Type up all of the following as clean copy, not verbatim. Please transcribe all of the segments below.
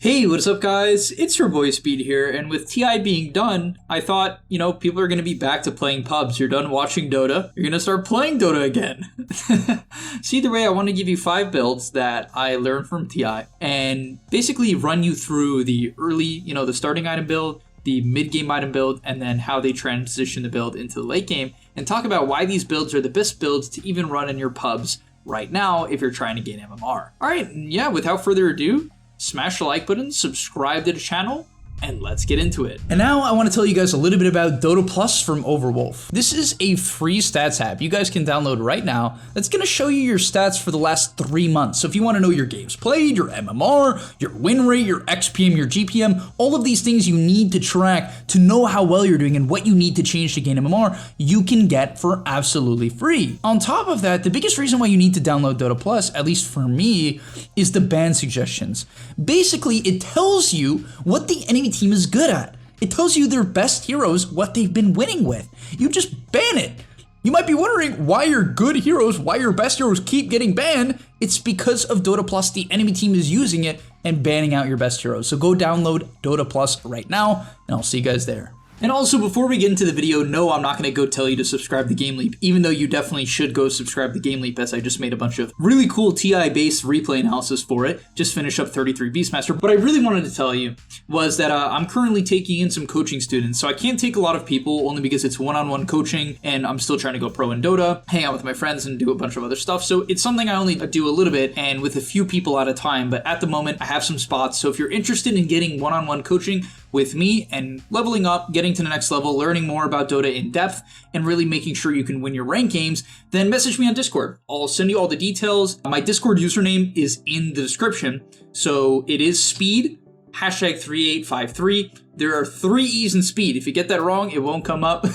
Hey, what's up guys? It's your boy Speed here, and with TI being done, I thought, people are going to be back to playing pubs. You're done watching Dota, you're going to start playing Dota again. So either way, I want to give you 5 builds that I learned from TI, and basically run you through the early, the starting item build, the mid-game item build, and then how they transition the build into the late game, and talk about why these builds are the best builds to even run in your pubs right now if you're trying to gain MMR. Alright, yeah, without further ado, smash the like button, subscribe to the channel, and let's get into it. And now I want to tell you guys a little bit about Dota Plus from Overwolf. This is a free stats app you guys can download right now that's going to show you your stats for the last 3 months. So if you want to know your games played, your MMR, your win rate, your XPM, your GPM, all of these things you need to track to know how well you're doing and what you need to change to gain MMR, you can get for absolutely free. On top of that, the biggest reason why you need to download Dota Plus, at least for me, is the ban suggestions. Basically, it tells you what the enemy team is good at. It tells you their best heroes, what they've been winning with. You just ban it. You might be wondering why your good heroes, why your best heroes keep getting banned. It's because of Dota Plus. The enemy team is using it and banning out your best heroes. So go download Dota Plus right now, and I'll see you guys there. And also, before we get into the video, no, I'm not going to go tell you to subscribe to gameleap, even though you definitely should go subscribe to gameleap, as I just made a bunch of really cool TI-based replay analysis for it. Just finished up 33 Beastmaster. What I really wanted to tell you was that I'm currently taking in some coaching students, so I can't take a lot of people only because it's one-on-one coaching, and I'm still trying to go pro in Dota, hang out with my friends, and do a bunch of other stuff. So it's something I only do a little bit, and with a few people at a time, but at the moment, I have some spots. So if you're interested in getting one-on-one coaching with me and leveling up, getting to the next level, learning more about Dota in depth, and really making sure you can win your rank games, then message me on Discord. I'll send you all the details. My Discord username is in the description. So it is speed, #3853. There are 3 E's in speed. If you get that wrong, it won't come up.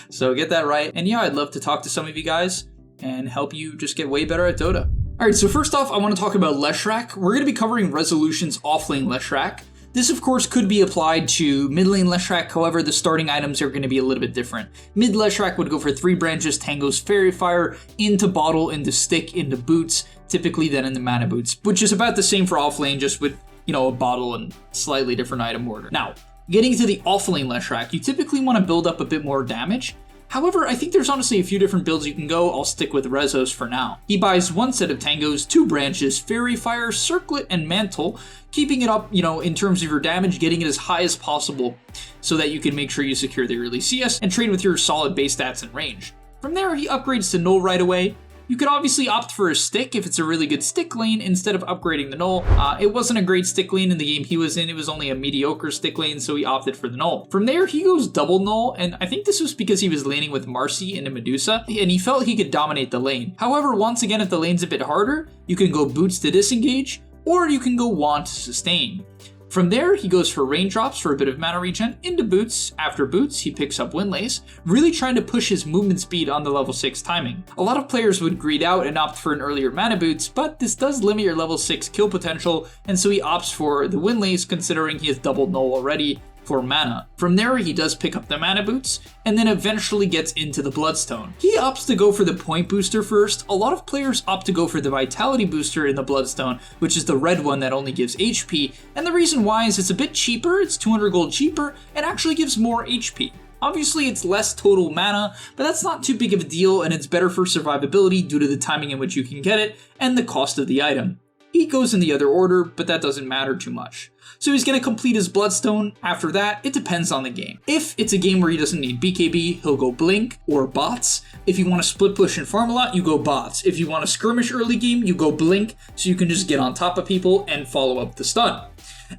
So get that right. And yeah, I'd love to talk to some of you guys and help you just get way better at Dota. All right, so first off, I want to talk about Leshrac. We're going to be covering Resolution's offlane Leshrac. This, of course, could be applied to mid lane Leshrac, however, the starting items are going to be a little bit different. Mid Leshrac would go for 3 branches, Tango's Fairy Fire, into Bottle, into Stick, into Boots, typically then into Mana Boots, which is about the same for offlane, just with, a Bottle and slightly different item order. Now, getting to the offlane Leshrac, you typically want to build up a bit more damage. However, I think there's honestly a few different builds you can go. I'll stick with Rezos for now. He buys 1 set of Tangos, 2 branches, Fairy Fire, Circlet, and Mantle, keeping it up, in terms of your damage, getting it as high as possible so that you can make sure you secure the early CS and trade with your solid base stats and range. From there, he upgrades to Null right away. You could obviously opt for a stick if it's a really good stick lane instead of upgrading the Null. It wasn't a great stick lane in the game he was in. It was only a mediocre stick lane, so he opted for the Null. From there, he goes double Null, and I think this was because he was laning with Marcy into Medusa, and he felt he could dominate the lane. However, once again, if the lane's a bit harder, you can go Boots to disengage, or you can go Wand to sustain. From there, he goes for Raindrops for a bit of mana regen, into Boots. After Boots, he picks up Windlace, really trying to push his movement speed on the level 6 timing. A lot of players would greed out and opt for an earlier Mana Boots, but this does limit your level 6 kill potential, and so he opts for the Windlace considering he has doubled Null already for mana. From there, he does pick up the Mana Boots, and then eventually gets into the Bloodstone. He opts to go for the Point Booster first. A lot of players opt to go for the Vitality Booster in the Bloodstone, which is the red one that only gives HP, and the reason why is it's a bit cheaper, it's 200 gold cheaper, and actually gives more HP. Obviously, it's less total mana, but that's not too big of a deal, and it's better for survivability due to the timing in which you can get it, and the cost of the item. He goes in the other order, but that doesn't matter too much. So he's going to complete his Bloodstone. After that, it depends on the game. If it's a game where he doesn't need BKB, he'll go Blink or Bots. If you want to split push and farm a lot, you go Bots. If you want to skirmish early game, you go Blink, so you can just get on top of people and follow up the stun.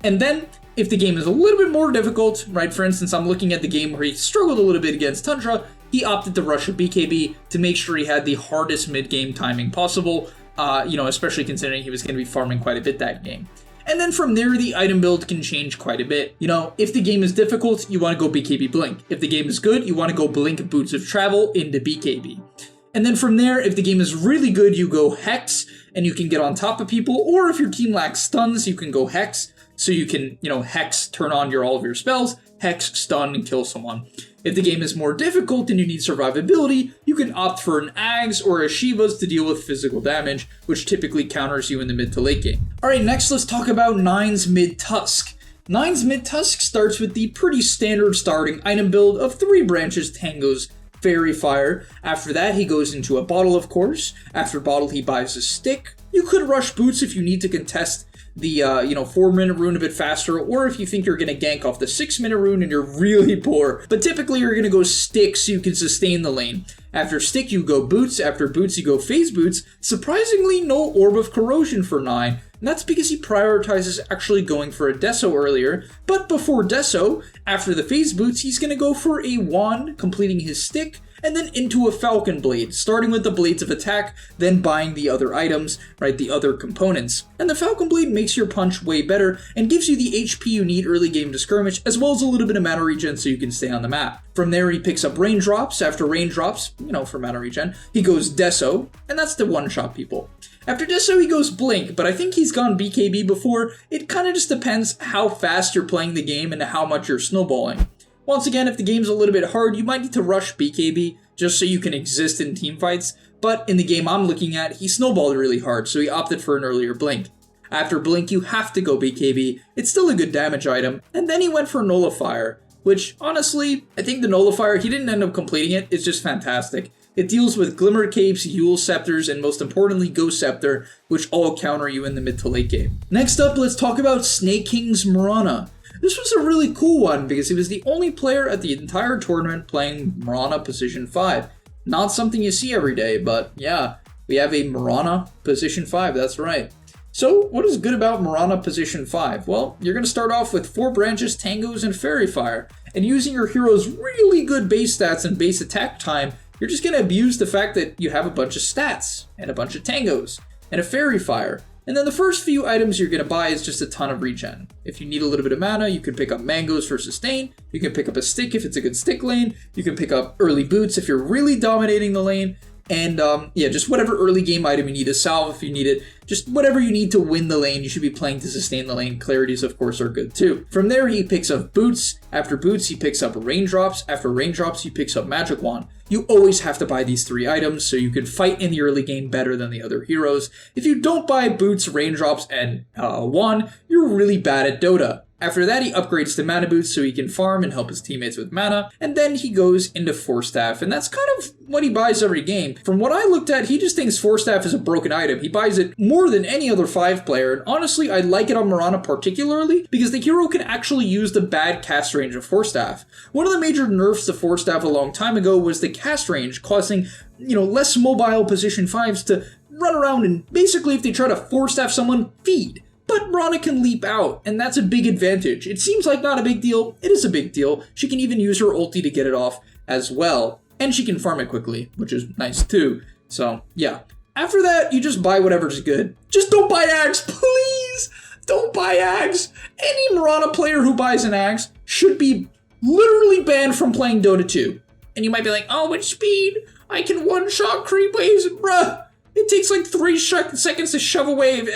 And then, if the game is a little bit more difficult, right, for instance, I'm looking at the game where he struggled a little bit against Tundra, he opted to rush a BKB to make sure he had the hardest mid-game timing possible, especially considering he was going to be farming quite a bit that game. And then from there, the item build can change quite a bit. If the game is difficult, you want to go BKB Blink. If the game is good, you want to go Blink Boots of Travel into BKB. And then from there, if the game is really good, you go Hex, and you can get on top of people. Or if your team lacks stuns, you can go Hex, so you can, Hex, turn on all of your spells, Hex, stun, and kill someone. If the game is more difficult and you need survivability, you can opt for an Ags or a Shivas to deal with physical damage, which typically counters you in the mid to late game. Alright, next let's talk about Nine's Mid-Tusk. Nine's Mid-Tusk starts with the pretty standard starting item build of 3 branches, tangos, fairy fire. After that, he goes into a bottle, of course. After bottle, he buys a stick. You could rush boots if you need to contest the 4-minute rune a bit faster, or if you think you're going to gank off the 6-minute rune and you're really poor. But typically you're going to go stick so you can sustain the lane. After stick you go boots, after boots you go phase boots. Surprisingly, no orb of corrosion for 9, and that's because he prioritizes actually going for a deso earlier. But before deso, after the phase boots, he's going to go for a wand, completing his stick, and then into a falcon blade, starting with the blades of attack, then buying the other items, right, the other components. And the falcon blade makes your punch way better and gives you the HP you need early game to skirmish, as well as a little bit of mana regen so you can stay on the map. From there he picks up raindrops. After raindrops, for mana regen, he goes deso, and that's to one-shot people. After deso he goes blink, but I think he's gone BKB before. It kind of just depends how fast you're playing the game and how much you're snowballing. Once again, if the game's a little bit hard, you might need to rush BKB just so you can exist in teamfights, but in the game I'm looking at, he snowballed really hard, so he opted for an earlier blink. After blink, you have to go BKB. It's still a good damage item, and then he went for Nullifier, which, honestly, I think the Nullifier, he didn't end up completing it, it's just fantastic. It deals with Glimmer Capes, Yule Scepters, and most importantly, Ghost Scepter, which all counter you in the mid to late game. Next up, let's talk about Snake King's Marana. This was a really cool one because he was the only player at the entire tournament playing Marana position 5. Not something you see every day, but yeah, we have a Marana position 5, that's right. So what is good about Marana position 5? Well, you're going to start off with 4 branches, tangos, and fairy fire. And using your hero's really good base stats and base attack time, you're just going to abuse the fact that you have a bunch of stats, and a bunch of tangos, and a fairy fire. And then the first few items you're going to buy is just a ton of regen. If you need a little bit of mana, you can pick up mangoes for sustain. You can pick up a stick if it's a good stick lane. You can pick up early boots if you're really dominating the lane. And just whatever early game item you need, a salve if you need it, just whatever you need to win the lane, you should be playing to sustain the lane. Clarities, of course, are good too. From there, he picks up boots. After boots, he picks up raindrops. After raindrops, he picks up magic wand. You always have to buy these 3 items so you can fight in the early game better than the other heroes. If you don't buy boots, raindrops, and wand, you're really bad at Dota. After that, he upgrades to mana boots so he can farm and help his teammates with mana, and then he goes into Force Staff, and that's kind of what he buys every game. From what I looked at, he just thinks Force Staff is a broken item. He buys it more than any other 5 player, and honestly, I like it on Marana particularly because the hero can actually use the bad cast range of Force Staff. One of the major nerfs to Force Staff a long time ago was the cast range, causing, less mobile position 5s to run around and basically if they try to Force Staff someone, feed. But Marana can leap out, and that's a big advantage. It seems like not a big deal. It is a big deal. She can even use her ulti to get it off as well. And she can farm it quickly, which is nice too. So, yeah. After that, you just buy whatever's good. Just don't buy Ags, please! Don't buy Ags! Any Marana player who buys an Ags should be literally banned from playing Dota 2. And you might be like, oh, with speed, I can one-shot creep waves, bruh! It takes like 3 seconds to shove a wave.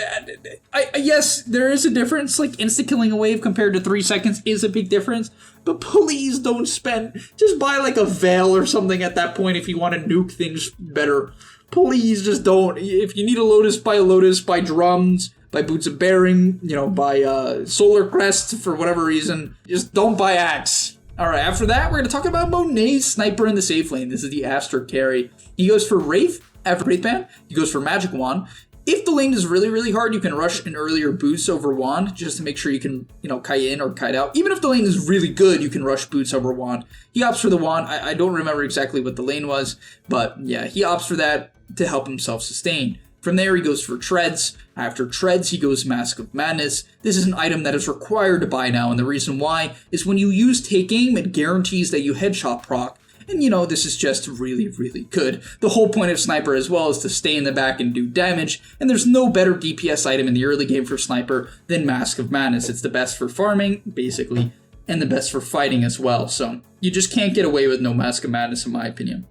Yes, there is a difference. Like insta-killing a wave compared to 3 seconds is a big difference. But please don't just buy like a Veil or something at that point if you want to nuke things better. Please just don't. If you need a Lotus, buy drums, buy Boots of Bearing, buy Solar Crest for whatever reason. Just don't buy Axe. Alright, after that, we're going to talk about Monet, Sniper in the safe lane. This is the Astra carry. He goes for Wraith. After Wraith Band, he goes for Magic Wand. If the lane is really, really hard, you can rush an earlier boost over Wand just to make sure you can, kite in or kite out. Even if the lane is really good, you can rush boots over Wand. He opts for the Wand. I don't remember exactly what the lane was, but yeah, he opts for that to help himself sustain. From there, he goes for Treads. After Treads, he goes Mask of Madness. This is an item that is required to buy now, and the reason why is when you use Take Aim, it guarantees that you headshot proc. And this is just really, really good. The whole point of Sniper as well is to stay in the back and do damage, and there's no better DPS item in the early game for Sniper than Mask of Madness. It's the best for farming, basically, and the best for fighting as well. So you just can't get away with no Mask of Madness in my opinion.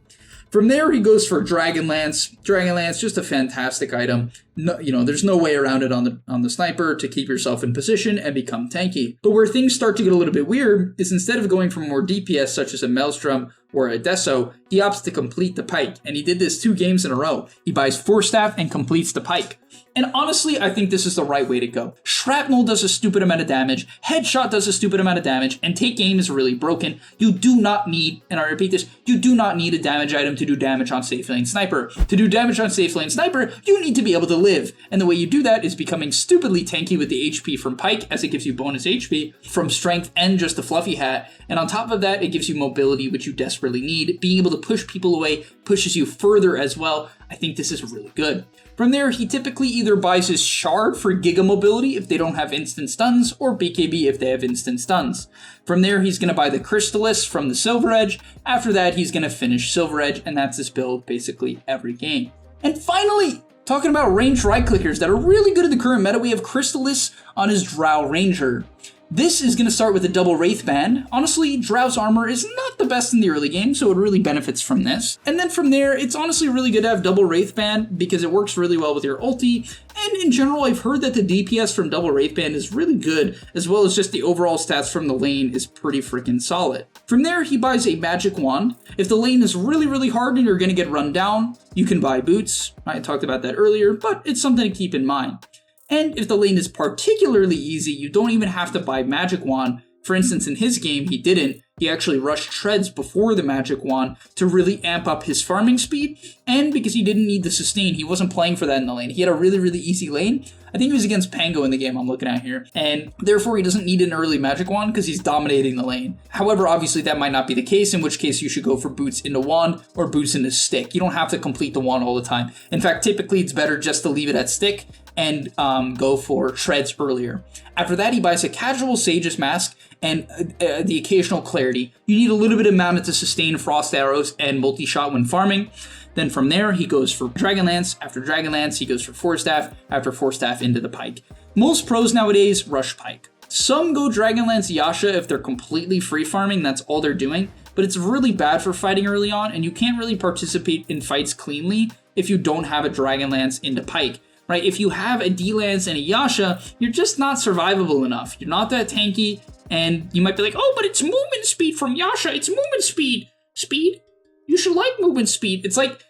From there, he goes for Dragonlance. Dragonlance, just a fantastic item. no, there's no way around it on the sniper to keep yourself in position and become tanky. But where things start to get a little bit weird is instead of going for more DPS such as a Maelstrom or a Deso, he opts to complete the pike. And he did this 2 games in a row. He buys Force Staff and completes the pike. And honestly, I think this is the right way to go. Shrapnel does a stupid amount of damage, Headshot does a stupid amount of damage, and Take Aim is really broken. You do not need, and I repeat this, you do not need a damage item to do damage on Safe Lane Sniper. To do damage on Safe Lane Sniper, you need to be able to live. And the way you do that is becoming stupidly tanky with the HP from Pike, as it gives you bonus HP from Strength and just the Fluffy Hat. And on top of that, it gives you mobility, which you desperately need. Being able to push people away pushes you further as well. I think this is really good. From there, he typically either buys his Shard for Giga Mobility if they don't have instant stuns, or BKB if they have instant stuns. From there, he's going to buy the Crystallis from the Silver Edge. After that, he's going to finish Silver Edge, and that's his build basically every game. And finally, talking about ranged right-clickers that are really good in the current meta, we have Crystallis on his Drow Ranger. This is going to start with a double Wraith Band. Honestly, Drow's armor is not the best in the early game, so it really benefits from this. And then from there, it's honestly really good to have double Wraith Band because it works really well with your ulti. And in general, I've heard that the DPS from double Wraith Band is really good, as well as just the overall stats from the lane is pretty freaking solid. From there, he buys a Magic Wand. If the lane is really hard and you're going to get run down, you can buy Boots. I talked about that earlier, but it's something to keep in mind. And if the lane is particularly easy, you don't even have to buy Magic Wand. For instance, in his game, he didn't. He actually rushed Treads before the Magic Wand to really amp up his farming speed. And because he didn't need the sustain, he wasn't playing for that in the lane. He had a really easy lane. I think he was against Pango in the game I'm looking at here. And therefore, he doesn't need an early Magic Wand because he's dominating the lane. However, obviously, that might not be the case, in which case you should go for Boots into Wand or Boots into Stick. You don't have to complete the Wand all the time. In fact, typically, it's better just to leave it at Stick and go for Treads earlier. After that, he buys a casual Sage's Mask and the occasional Clarity. You need a little bit of mana to sustain Frost Arrows and multi-shot when farming. Then from there, he goes for Dragonlance. After Dragonlance, he goes for Force Staff. After Force Staff, into the Pike. Most pros nowadays rush Pike. Some go Dragonlance Yasha if they're completely free farming, that's all they're doing. But it's really bad for fighting early on, and you can't really participate in fights cleanly if you don't have a Dragonlance into Pike. Right? If you have a D-Lance and a Yasha, you're just not survivable enough. You're not that tanky, and you might be like, oh, but it's movement speed from Yasha. It's movement speed. Speed? You should like movement speed. It's like,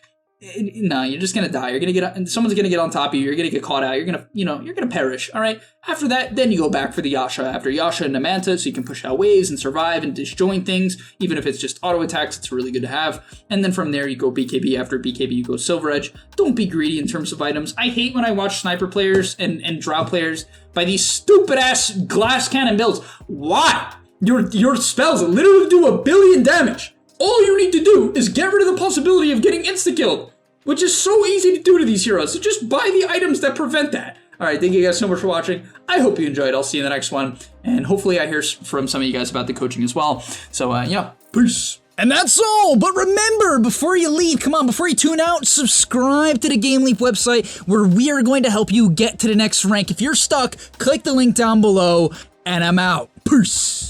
no, you're just gonna die. You're gonna get, someone's gonna get on top of you. You're gonna get caught out. You're gonna, you're gonna perish. All right. After that, then you go back for the Yasha. After Yasha and Namanta, so you can push out waves and survive and disjoint things. Even if it's just auto attacks, it's really good to have. And then from there, you go BKB. After BKB, you go Silver Edge. Don't be greedy in terms of items. I hate when I watch sniper players and Drow players buy these stupid ass glass cannon builds. Why? Your spells literally do 1 billion damage. All you need to do is get rid of the possibility of getting insta-killed, which is so easy to do to these heroes. So just buy the items that prevent that. All right, thank you guys so much for watching. I hope you enjoyed. I'll see you in the next one. And hopefully I hear from some of you guys about the coaching as well. So yeah, peace. And that's all. But remember, before you leave, before you tune out, subscribe to the GameLeap website where we are going to help you get to the next rank. If you're stuck, click the link down below, and I'm out. Peace.